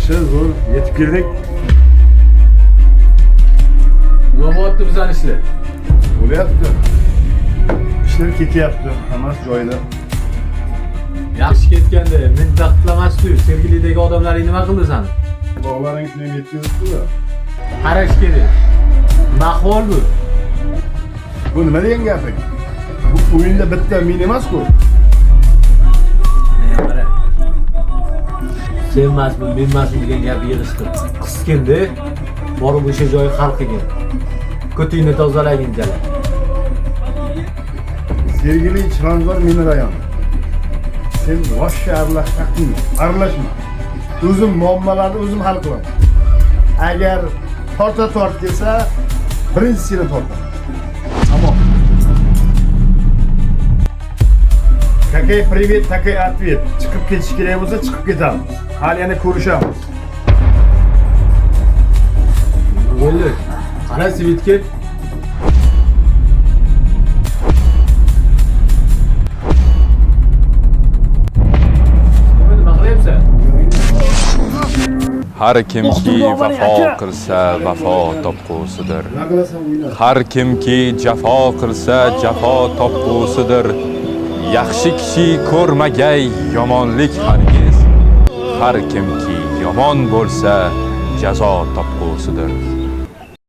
Yaxshi, zo'r yetib keldik. Yo'qotdi bizani ishlar. Bo'lyapti. Ishlar ketyapti, hammasi joyida. Yaxshi ketganda, men taqtlamasdi. Sergelidagi odamlar nima qildi sani? Bog'laring shuni yetkazibdi-da. Qarash kerak. Mahvol bu. Bu nima degan gaping? Bu o'yinda bitta men emas-ku. Men qara. Sevmasmi, menmasmi degan gap yig'ishdi. Qisgindi, borib o'sha joy hal qilgin. Ko'tingni tozalagin jala. Sergeli Chilonzor meni rayon. Sen boshqa aralashma. O'zim muammolarni o'zim hal qilaman. Agar tort desa, birinchi seni tortaman. Tamam. Какой привет, такой ответ. Chiqib ketish kerak bo'lsa, chiqib ketamiz. Hali yana ko'rishamiz. Bo'ldi. Qara svitga. Nima qilyapsan? Har kimki vafo qilsa vafo topqusidir. Har kimki jafo qilsa jafo topqusidir. Yaxshi kishi ko'rmagay yomonlik hargiz. Har kimki yomon bo'lsa jazo topqusidir.